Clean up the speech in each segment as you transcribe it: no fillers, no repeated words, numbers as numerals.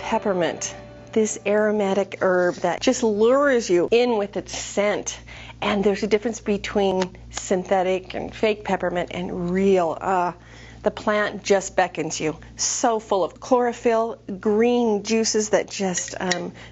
peppermint, this aromatic herb that just lures you in with its scent. And there's a difference between synthetic and fake peppermint and real. The plant just beckons you. So full of chlorophyll, green juices that just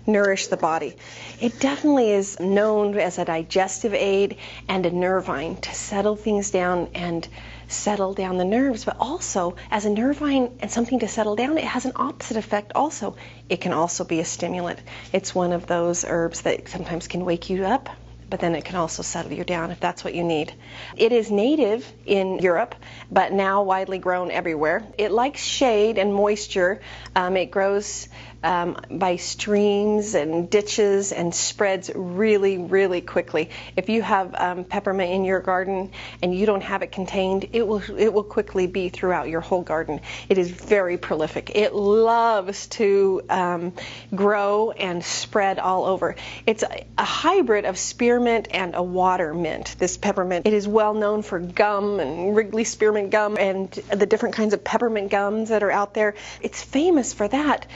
nourish the body. It definitely is known as a digestive aid and a nervine to settle things down and settle down the nerves, but also as a nervine and something to settle down, it has an opposite effect also. It can also be a stimulant. It's one of those herbs that sometimes can wake you up, but then it can also settle you down if that's what you need. It is native in Europe, but now widely grown everywhere. It likes shade and moisture. It grows by streams and ditches and spreads really, really quickly. If you have peppermint in your garden and you don't have it contained, it will quickly be throughout your whole garden. It is very prolific. It loves to grow and spread all over. It's a hybrid of spearmint and a water mint, this peppermint. It is well known for gum and Wrigley spearmint gum and the different kinds of peppermint gums that are out there. It's famous for that.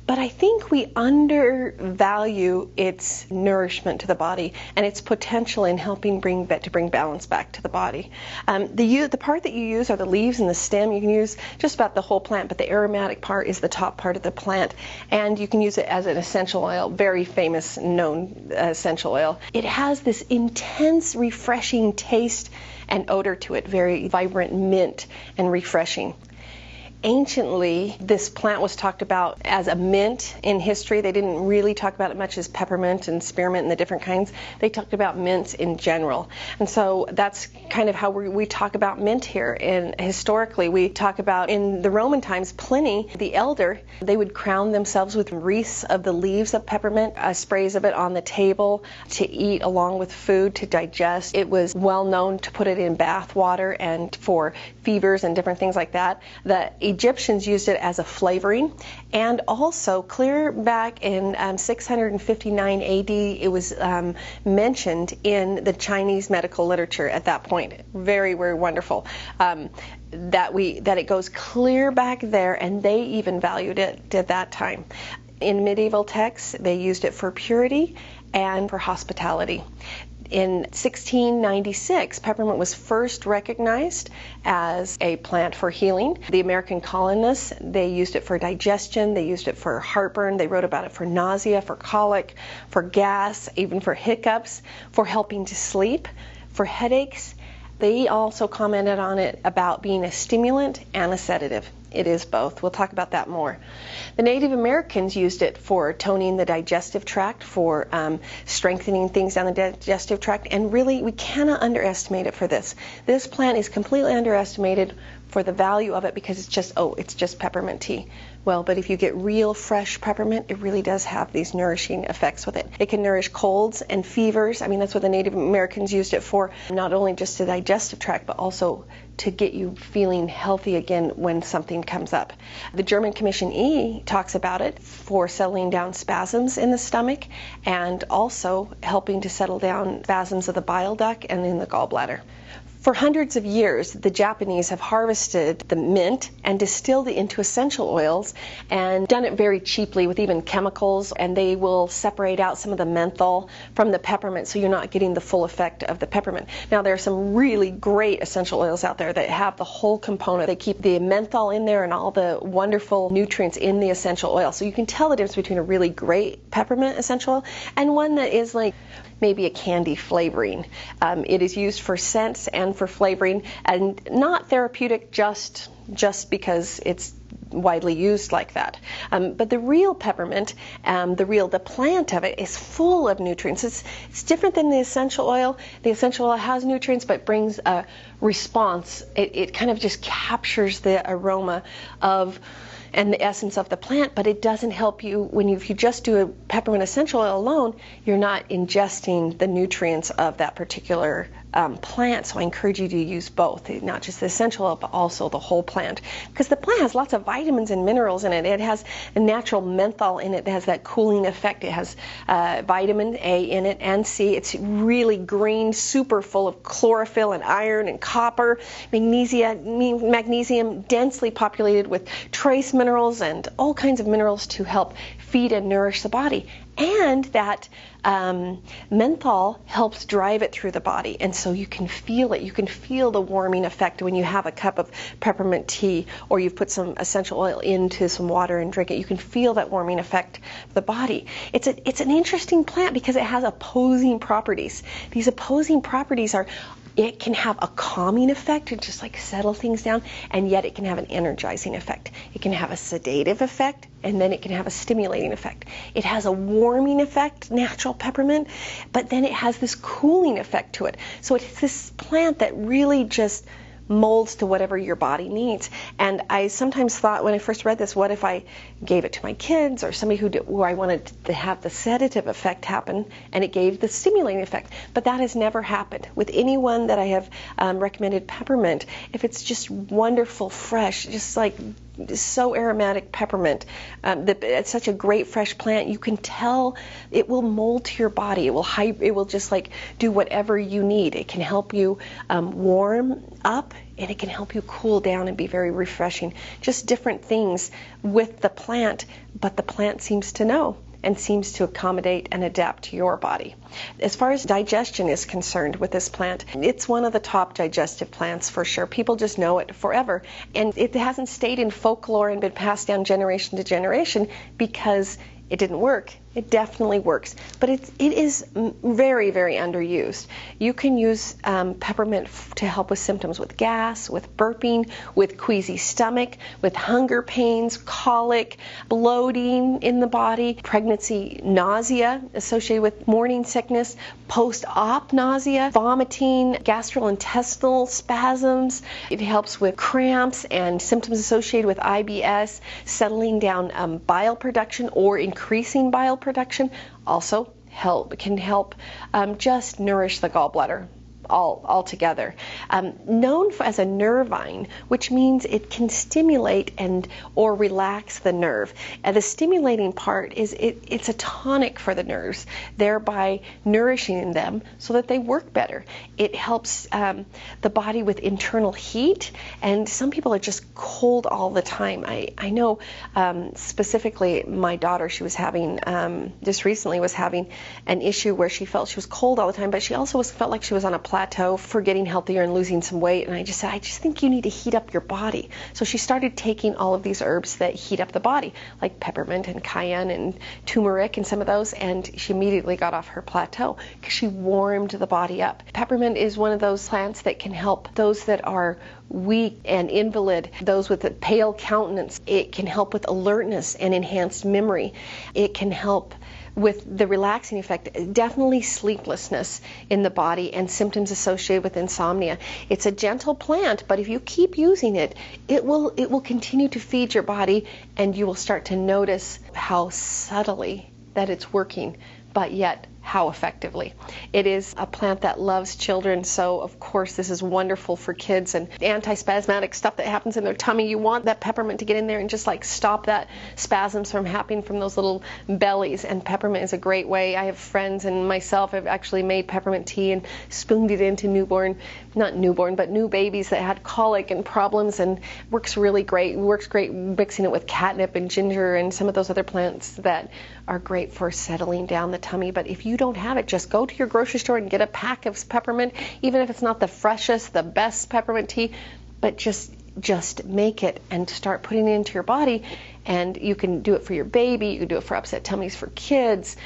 But I think we undervalue its nourishment to the body and its potential in helping bring balance back to the body. The part that you use are the leaves and the stem. You can use just about the whole plant, but the aromatic part is the top part of the plant, and you can use it as an essential oil, very famous, known essential oil. It has this intense, refreshing taste and odor to it, very vibrant mint and refreshing. Anciently, this plant was talked about as a mint in history. They didn't really talk about it much as peppermint and spearmint and the different kinds. They talked about mints in general. And so that's kind of how we talk about mint here. And historically, we talk about in the Roman times, Pliny the Elder, they would crown themselves with wreaths of the leaves of peppermint, sprays of it on the table to eat along with food to digest. It was well known to put it in bath water and for fevers and different things like that. The Egyptians used it as a flavoring, and also clear back in 659 AD, it was mentioned in the Chinese medical literature at that point. Very, very wonderful. That it goes clear back there, and they even valued it at that time. In medieval texts, they used it for purity and for hospitality. In 1696, peppermint was first recognized as a plant for healing. The American colonists, they used it for digestion, they used it for heartburn, they wrote about it for nausea, for colic, for gas, even for hiccups, for helping to sleep, for headaches. They also commented on it about being a stimulant and a sedative. It is both. We'll talk about that more. The Native Americans used it for toning the digestive tract, for strengthening things down the digestive tract, and really we cannot underestimate it for this. This plant is completely underestimated for the value of it because it's just peppermint tea. Well, but if you get real fresh peppermint, it really does have these nourishing effects with it. It can nourish colds and fevers. I mean, that's what the Native Americans used it for, not only just the digestive tract, but also to get you feeling healthy again when something comes up. The German Commission E talks about it for settling down spasms in the stomach and also helping to settle down spasms of the bile duct and in the gallbladder. For hundreds of years, the Japanese have harvested the mint and distilled it into essential oils and done it very cheaply with even chemicals, and they will separate out some of the menthol from the peppermint so you're not getting the full effect of the peppermint. Now, there are some really great essential oils out there that have the whole component. They keep the menthol in there and all the wonderful nutrients in the essential oil. So you can tell the difference between a really great peppermint essential oil and one that is like maybe a candy flavoring. It is used for scents and for flavoring, and not therapeutic just because it's widely used like that. But the real peppermint, the plant of it is full of nutrients. It's different than the essential oil. The essential oil has nutrients but brings a response. It kind of just captures the aroma of and the essence of the plant, but it doesn't help you if you just do a peppermint essential oil alone, you're not ingesting the nutrients of that particular plant, so I encourage you to use both, not just the essential oil, but also the whole plant, because the plant has lots of vitamins and minerals in it. It has a natural menthol in it that has that cooling effect. It has vitamin A in it and C. It's really green, super full of chlorophyll and iron and copper, magnesium, densely populated with trace minerals and all kinds of minerals to help feed and nourish the body. And that menthol helps drive it through the body, and so you can feel it. You can feel the warming effect when you have a cup of peppermint tea, or you've put some essential oil into some water and drink it. You can feel that warming effect of the body. It's an interesting plant because it has opposing properties. These opposing properties are, it can have a calming effect and just like settle things down, and yet it can have an energizing effect. It can have a sedative effect, and then it can have a stimulating effect. It has a warming effect, natural peppermint, but then it has this cooling effect to it. So it's this plant that really just molds to whatever your body needs. And I sometimes thought when I first read this, what if I gave it to my kids or somebody who I wanted to have the sedative effect happen, and it gave the stimulating effect. But that has never happened with anyone that I have recommended peppermint. If it's just wonderful, fresh, just like so aromatic peppermint, it's such a great fresh plant. You can tell it will mold to your body. It will just like do whatever you need. It can help you warm up, and it can help you cool down and be very refreshing. Just different things with the plant, but the plant seems to know and seems to accommodate and adapt to your body. As far as digestion is concerned with this plant, it's one of the top digestive plants for sure. People just know it forever, and it hasn't stayed in folklore and been passed down generation to generation because it didn't work. It definitely works, but it is very, very underused. You can use peppermint to help with symptoms with gas, with burping, with queasy stomach, with hunger pains, colic, bloating in the body, pregnancy nausea associated with morning sickness, post-op nausea, vomiting, gastrointestinal spasms. It helps with cramps and symptoms associated with IBS, settling down bile production or increasing bile production. Also can help just nourish the gallbladder altogether. Known as a nervine, which means it can stimulate or relax the nerve. And the stimulating part is it's a tonic for the nerves, thereby nourishing them so that they work better. It helps the body with internal heat, and some people are just cold all the time. I know specifically my daughter, she was having, just recently was having an issue where she felt she was cold all the time, but she also felt like she was on a plateau for getting healthier and losing some weight. And I just said, I just think you need to heat up your body. So she started taking all of these herbs that heat up the body, like peppermint and cayenne and turmeric and some of those, and she immediately got off her plateau because she warmed the body up. Peppermint is one of those plants that can help those that are weak and invalid, those with a pale countenance. It can help with alertness and enhanced memory. It can help with the relaxing effect, definitely sleeplessness in the body and symptoms associated with insomnia. It's a gentle plant, but if you keep using it, it will continue to feed your body, and you will start to notice how subtly that it's working, but yet how effectively. It is a plant that loves children, so of course this is wonderful for kids and antispasmodic stuff that happens in their tummy. You want that peppermint to get in there and just like stop that spasms from happening from those little bellies, and peppermint is a great way. I have friends and myself have actually made peppermint tea and spooned it into new babies that had colic and problems, and works really great. It works great mixing it with catnip and ginger and some of those other plants that are great for settling down the tummy. But if you don't have it, just go to your grocery store and get a pack of peppermint, even if it's not the freshest, the best peppermint tea, but just make it and start putting it into your body. And you can do it for your baby, you can do it for upset tummies for kids,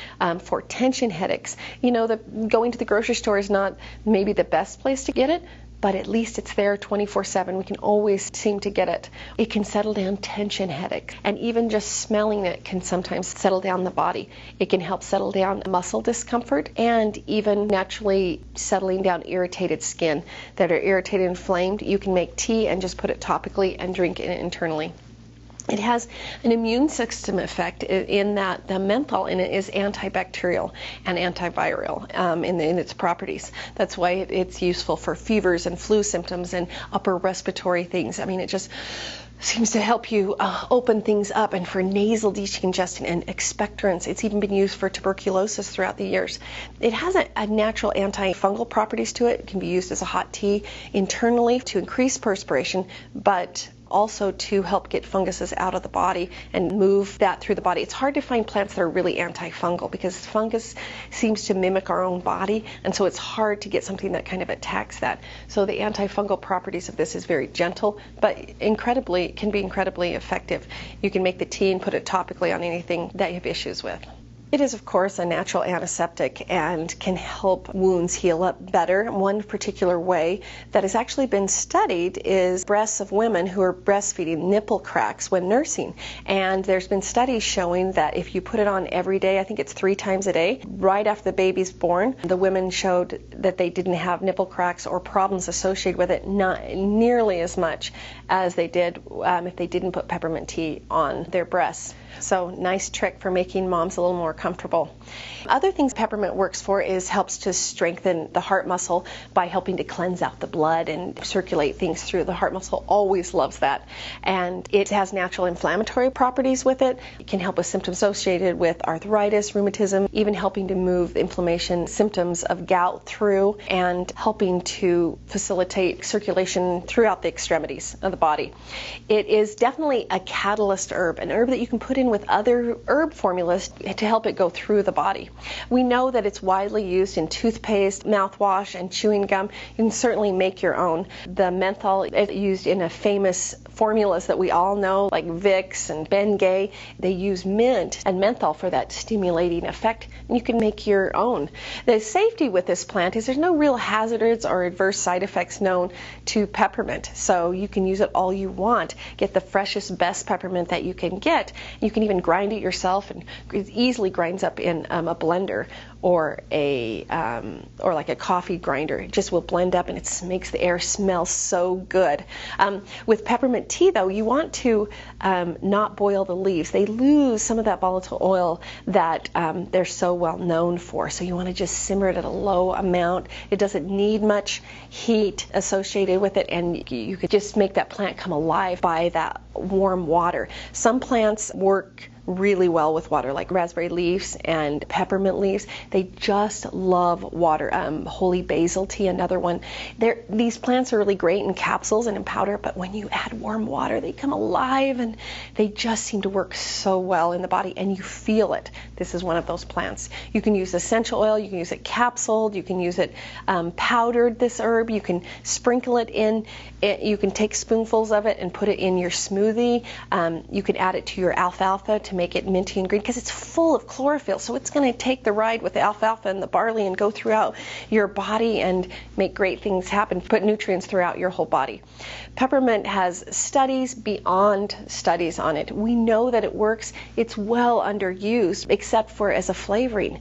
for tension headaches. You know, going to the grocery store is not maybe the best place to get it, but at least it's there 24/7. We can always seem to get it. It can settle down tension headache, and even just smelling it can sometimes settle down the body. It can help settle down muscle discomfort, and even naturally settling down irritated skin that are irritated and inflamed. You can make tea and just put it topically and drink it internally. It has an immune system effect in that the menthol in it is antibacterial and antiviral in its properties. That's why it's useful for fevers and flu symptoms and upper respiratory things. I mean, it just seems to help you open things up, and for nasal decongestion and expectorants. It's even been used for tuberculosis throughout the years. It has a natural antifungal properties to it. It can be used as a hot tea internally to increase perspiration, but also to help get funguses out of the body and move that through the body. It's hard to find plants that are really antifungal because fungus seems to mimic our own body, and so it's hard to get something that kind of attacks that. So the antifungal properties of this is very gentle, but can be incredibly effective. You can make the tea and put it topically on anything that you have issues with. It is, of course, a natural antiseptic and can help wounds heal up better. One particular way that has actually been studied is breasts of women who are breastfeeding, nipple cracks when nursing. And there's been studies showing that if you put it on every day, I think it's 3 times a day, right after the baby's born, the women showed that they didn't have nipple cracks or problems associated with it, not nearly as much as they did if they didn't put peppermint tea on their breasts. So nice trick for making moms a little more comfortable. Other things peppermint works for is helps to strengthen the heart muscle by helping to cleanse out the blood and circulate things through. The heart muscle always loves that. And it has natural inflammatory properties with it. It can help with symptoms associated with arthritis, rheumatism, even helping to move inflammation symptoms of gout through, and helping to facilitate circulation throughout the extremities of the body. It is definitely a catalyst herb, an herb that you can put in with other herb formulas to help it go through the body. We know that it's widely used in toothpaste, mouthwash, and chewing gum. You can certainly make your own. The menthol is used in a famous formulas that we all know, like Vicks and Bengay. They use mint and menthol for that stimulating effect, and you can make your own. The safety with this plant is there's no real hazards or adverse side effects known to peppermint, so you can use it all you want. Get the freshest, best peppermint that you can get. You can even grind it yourself, and it easily grinds up in a blender or like a coffee grinder. It just will blend up, and it makes the air smell so good. With peppermint tea, though, you want to not boil the leaves. They lose some of that volatile oil that they're so well known for. So you want to just simmer it at a low amount. It doesn't need much heat associated with it, and you could just make that plant come alive by that warm water. Some plants work really well with water, like raspberry leaves and peppermint leaves. They just love water. Holy basil tea, another one. These plants are really great in capsules and in powder, but when you add warm water, they come alive, and they just seem to work so well in the body, and you feel it. This is one of those plants. You can use essential oil, you can use it capsuled, you can use it powdered, this herb. You can sprinkle it in. You can take spoonfuls of it and put it in your smoothie. You can add it to your alfalfa to make it minty and green, because it's full of chlorophyll, so it's going to take the ride with the alfalfa and the barley and go throughout your body and make great things happen, put nutrients throughout your whole body. Peppermint has studies beyond studies on it. We know that it works. It's well underused, except for as a flavoring.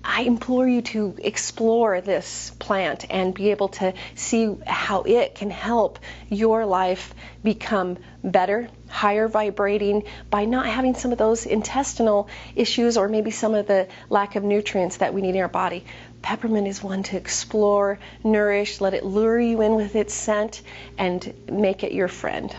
I implore you to explore this plant and be able to see how it can help your life become better, higher vibrating, by not having some of those intestinal issues or maybe some of the lack of nutrients that we need in our body. Peppermint is one to explore, nourish, let it lure you in with its scent, and make it your friend.